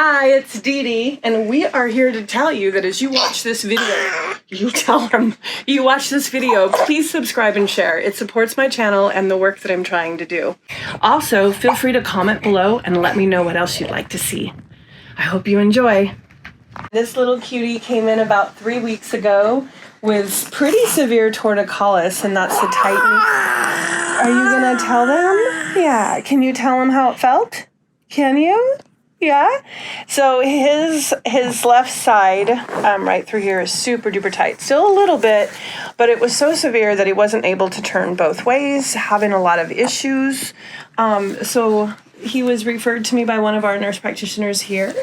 Hi, it's DeeDee, and we are here to tell you that as you watch this video, please subscribe and share. It supports my channel and the work that I'm trying to do. Also, feel free to comment below and let me know what else you'd like to see. I hope you enjoy. This little cutie came in about 3 weeks ago with pretty severe torticollis, and that's the tightening. Are you gonna tell them? Yeah. Can you tell them how it felt? Can you? Yeah. So his left side, right through here, is super duper tight. Still a little bit, but it was so severe that he wasn't able to turn both ways, having a lot of issues. So he was referred to me by one of our nurse practitioners here,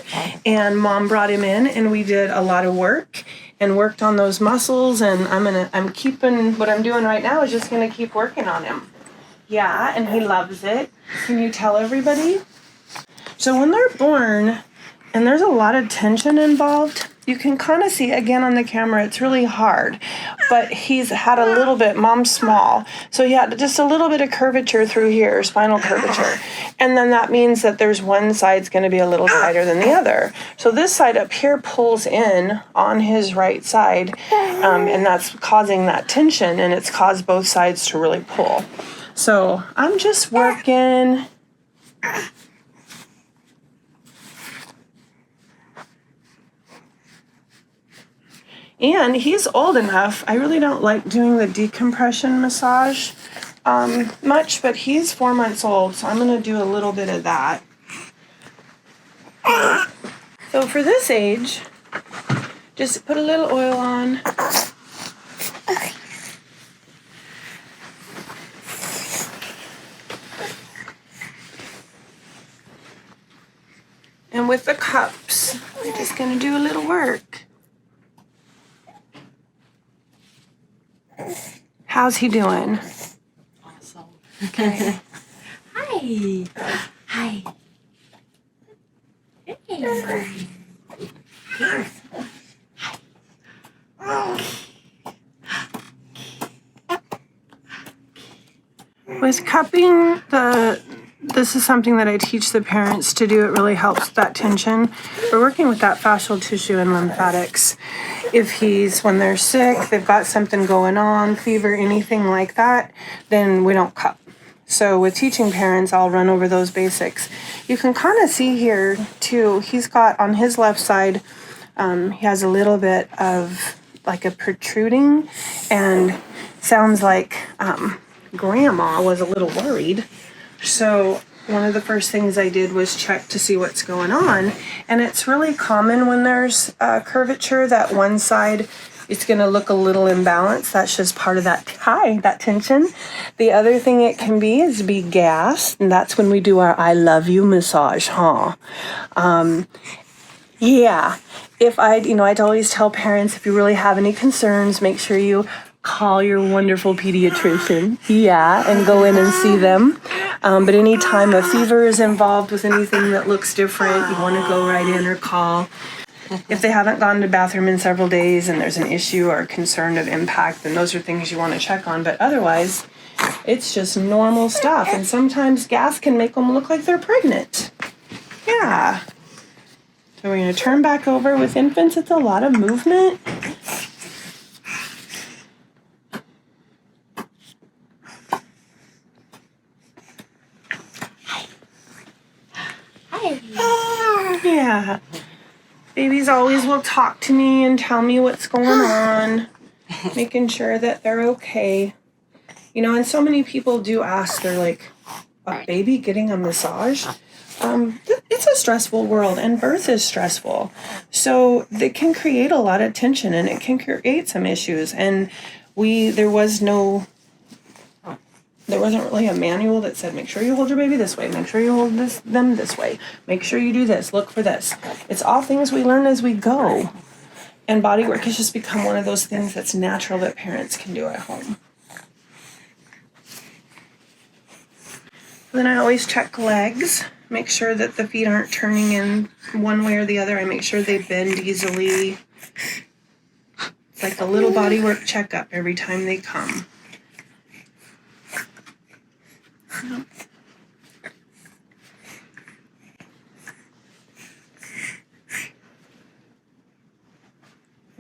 and Mom brought him in, and we did a lot of work and worked on those muscles. And I'm keeping what I'm doing right now is just gonna keep working on him. Yeah, and he loves it. Can you tell everybody? So when they're born, and there's a lot of tension involved, you can kind of see, again on the camera, it's really hard. But he's had a little bit, Mom's small, so he had just a little bit of curvature through here, spinal curvature. And then that means that there's one side's going to be a little tighter than the other. So this side up here pulls in on his right side, and that's causing that tension, and it's caused both sides to really pull. So I'm just working. And he's old enough. I really don't like doing the decompression massage much, but he's 4 months old, so I'm going to do a little bit of that. So for this age, just put a little oil on. And with the cups, we're just going to do a little work. How's he doing? Awesome. Okay. Hi. Hi. Hey. With cupping, this is something that I teach the parents to do. It really helps that tension. We're working with that fascial tissue and lymphatics. If when they're sick, they've got something going on, fever, anything like that, then we don't cup. So with teaching parents, I'll run over those basics. You can kind of see here too, he's got on his left side, he has a little bit of like a protruding, and sounds like Grandma was a little worried. So one of the first things I did was check to see what's going on. And it's really common when there's curvature that one side is going to look a little imbalanced. That's just part of that tension. The other thing it can be is gas. And that's when we do our I love you massage, huh? Yeah. I'd always tell parents, if you really have any concerns, make sure you call your wonderful pediatrician. Yeah, and go in and see them. But any time a fever is involved with anything that looks different, you want to go right in or call. If they haven't gone to the bathroom in several days and there's an issue or concern of impact, then those are things you want to check on. But otherwise, it's just normal stuff. And sometimes gas can make them look like they're pregnant. Yeah. So we're going to turn back over. With infants, it's a lot of movement. Yeah. Babies always will talk to me and tell me what's going on, making sure that they're okay. And so many people do ask, they're like, a baby getting a massage? It's a stressful world, and birth is stressful. So it can create a lot of tension, and it can create some issues. And there wasn't really a manual that said, make sure you hold your baby this way, make sure you hold them this way, make sure you do this, look for this. It's all things we learn as we go. And bodywork has just become one of those things that's natural that parents can do at home. Then I always check legs, make sure that the feet aren't turning in one way or the other. I make sure they bend easily. It's like a little bodywork checkup every time they come.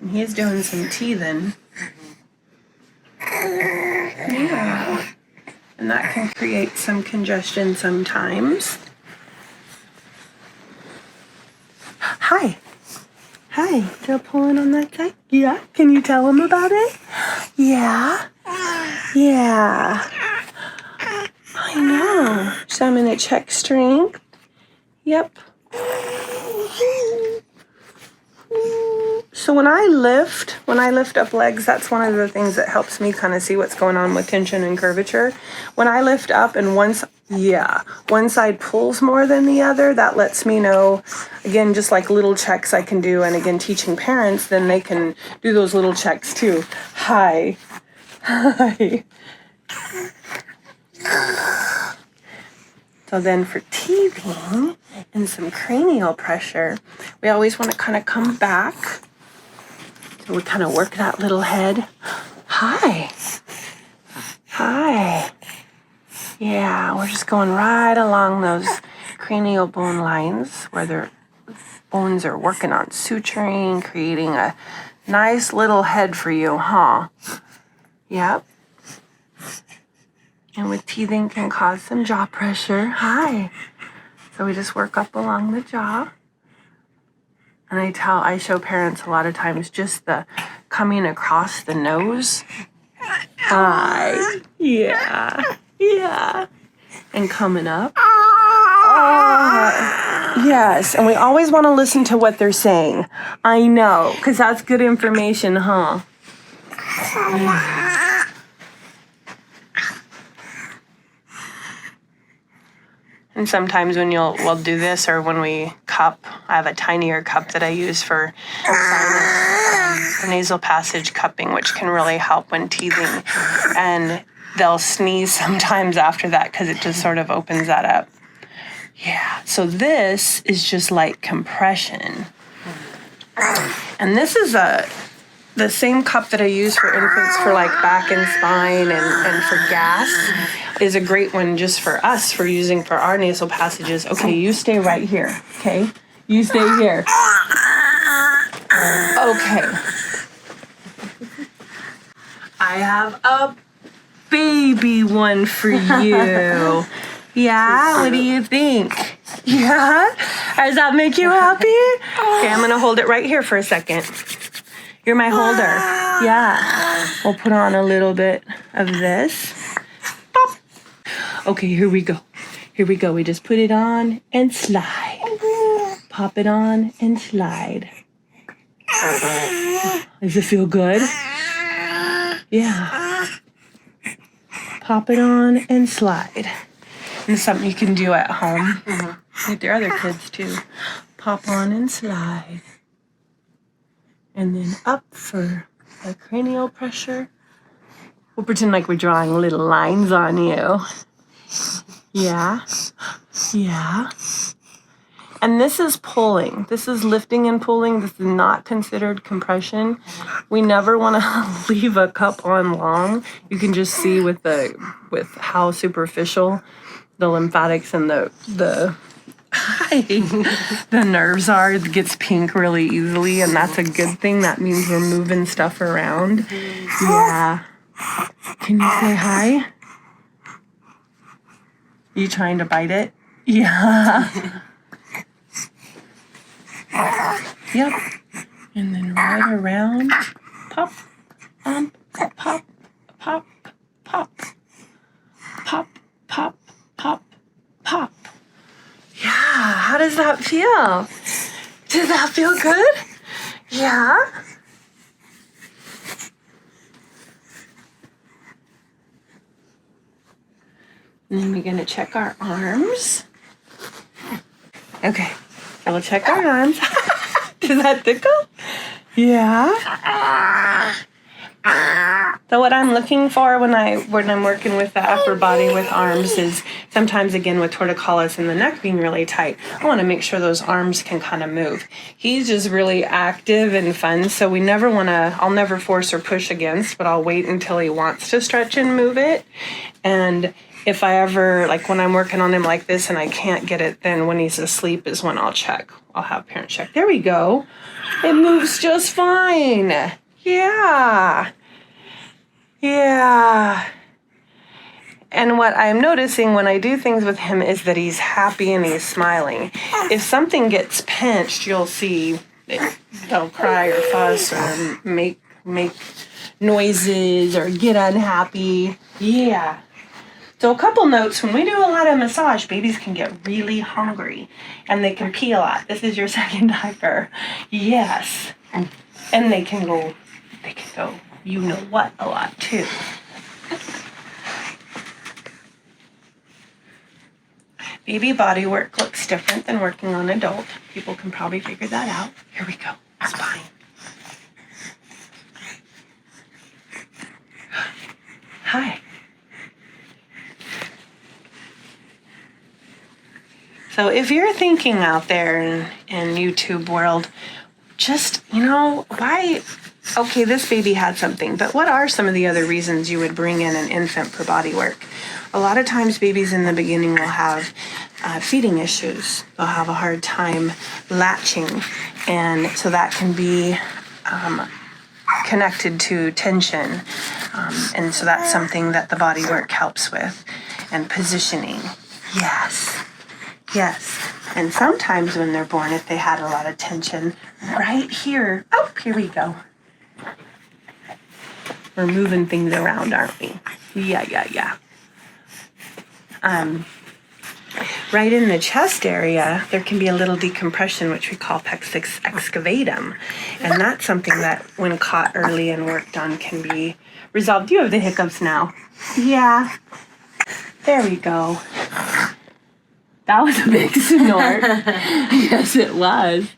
And he's doing some teething. Yeah. And that can create some congestion sometimes. Hi. Hi. Still pulling on that side? Yeah. Can you tell him about it? Yeah. Yeah. I know. So I'm going to check strength. Yep. So when I lift up legs, that's one of the things that helps me kind of see what's going on with tension and curvature. When I lift up and one side pulls more than the other, that lets me know, again, just like little checks I can do. And again, teaching parents, then they can do those little checks too. Hi. Hi. So then for teething and some cranial pressure, we always want to kind of come back. So we kind of work that little head. Hi. Hi. Yeah, we're just going right along those cranial bone lines where their bones are working on suturing, creating a nice little head for you, huh? Yep. And with teething can cause some jaw pressure. Hi. So we just work up along the jaw. And I show parents a lot of times just the coming across the nose. Hi. Yeah. Yeah. And coming up. Yes. And we always want to listen to what they're saying. I know, because that's good information, huh? And sometimes when we'll do this, or when we cup, I have a tinier cup that I use for nasal passage cupping, which can really help when teething. And they'll sneeze sometimes after that because it just sort of opens that up. Yeah, so this is just like compression. And this is the same cup that I use for infants for like back and spine and for gas is a great one just for us for using for our nasal passages. Okay, you stay right here, okay? You stay here. Okay. I have a baby one for you. Yeah, what do you think? Yeah? Does that make you happy? Okay, I'm gonna hold it right here for a second. You're my holder. Yeah. We'll put on a little bit of this. Pop. Okay, here we go. Here we go. We just put it on and slide. Pop it on and slide. Does it feel good? Yeah. Pop it on and slide. And it's something you can do at home with your other kids too. Pop on and slide. And then up for the cranial pressure. We'll pretend like we're drawing little lines on you. Yeah. Yeah. And this is pulling. This is lifting and pulling. This is not considered compression. We never want to leave a cup on long. You can just see with how superficial the lymphatics and the nerves are. It gets pink really easily, and that's a good thing. That means we're moving stuff around. Yeah. Can you say hi? You trying to bite it? Yeah. Yep. And then right around. Pop. Pop. Pop. Pop. Pop. Pop. Pop. Pop. Yeah. How does that feel? Does that feel good? Yeah. And then we're going to check our arms. Okay. So we'll check our arms. Does that tickle? Yeah. So what I'm looking for when I'm working with the upper body with arms is sometimes, again, with torticollis and the neck being really tight, I want to make sure those arms can kind of move. He's just really active and fun, so I'll never force or push against, but I'll wait until he wants to stretch and move it. And if I ever, like when I'm working on him like this and I can't get it, then when he's asleep is when I'll check. I'll have parents check. There we go. It moves just fine. Yeah. Yeah. And what I'm noticing when I do things with him is that he's happy and he's smiling. If something gets pinched, you'll see they'll cry or fuss or make noises or get unhappy. Yeah. So a couple notes, when we do a lot of massage, babies can get really hungry and they can pee a lot. This is your second diaper. Yes. And they can go, you know what, a lot too. Baby body work looks different than working on adult. People can probably figure that out. Here we go. Spine. Hi. So if you're thinking out there in YouTube world, just, why, okay, this baby had something, but what are some of the other reasons you would bring in an infant for body work? A lot of times babies in the beginning will have feeding issues. They'll have a hard time latching, and so that can be connected to tension. And so that's something that the body work helps with. And positioning. Yes. And sometimes when they're born, if they had a lot of tension, right here. Oh, here we go. We're moving things around, aren't we? Yeah. Right in the chest area, there can be a little decompression, which we call pexis excavatum. And that's something that, when caught early and worked on, can be resolved. You have the hiccups now. Yeah. There we go. That was a big snort. Yes, it was.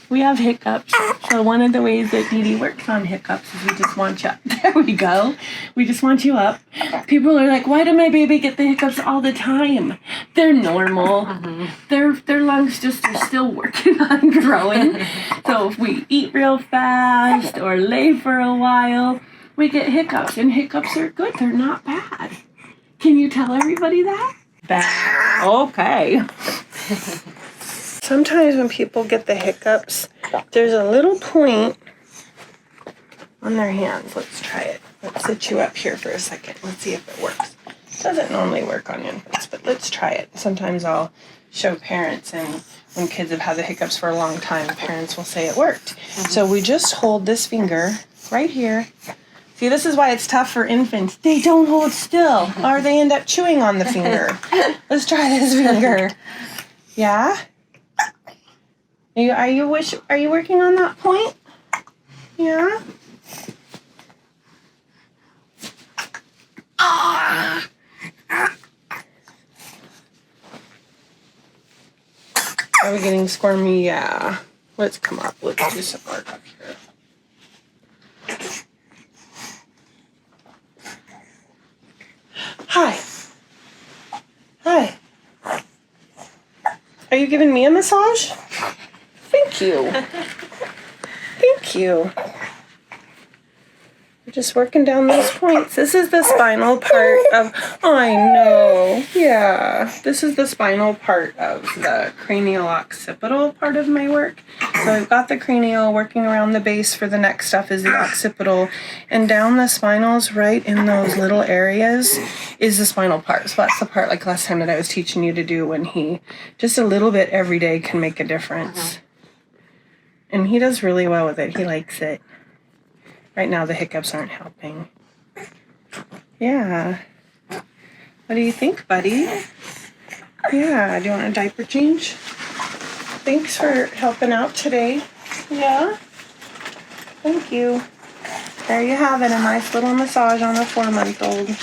We have hiccups. So one of the ways that DeeDee works on hiccups is we just want you up. There we go. We just want you up. People are like, why did my baby get the hiccups all the time? They're normal. Their lungs just are still working on growing. So if we eat real fast or lay for a while, we get hiccups. And hiccups are good. They're not bad. Can you tell everybody that? Bad. Okay. Sometimes when people get the hiccups, there's a little point on their hands. Let's try it. Let's sit you up here for a second. Let's see if it works. It doesn't normally work on infants, but let's try it. Sometimes I'll show parents, and when kids have had the hiccups for a long time, parents will say it worked. So we just hold this finger right here. See, this is why it's tough for infants. They don't hold still, or they end up chewing on the finger. Let's try this finger. Yeah? Are you working on that point? Yeah? Are we getting squirmy? Yeah. Let's come up. Let's do some work up here. Hi. Are you giving me a massage? Thank you. Thank you. We're just working down those points. This is the spinal part of, I know, yeah. This is the spinal part of the cranial occipital part of my work. So I've got the cranial, working around the base. For the next stuff is the occipital. And down the spinals, right in those little areas, is the spinal part. So that's the part, like last time, that I was teaching you to do, when he, just a little bit every day can make a difference. And he does really well with it. He likes it. Right now, the hiccups aren't helping. Yeah. What do you think, buddy? Yeah. Do you want a diaper change? Thanks for helping out today. Yeah? Thank you. There you have it, a nice little massage on a 4-month-old.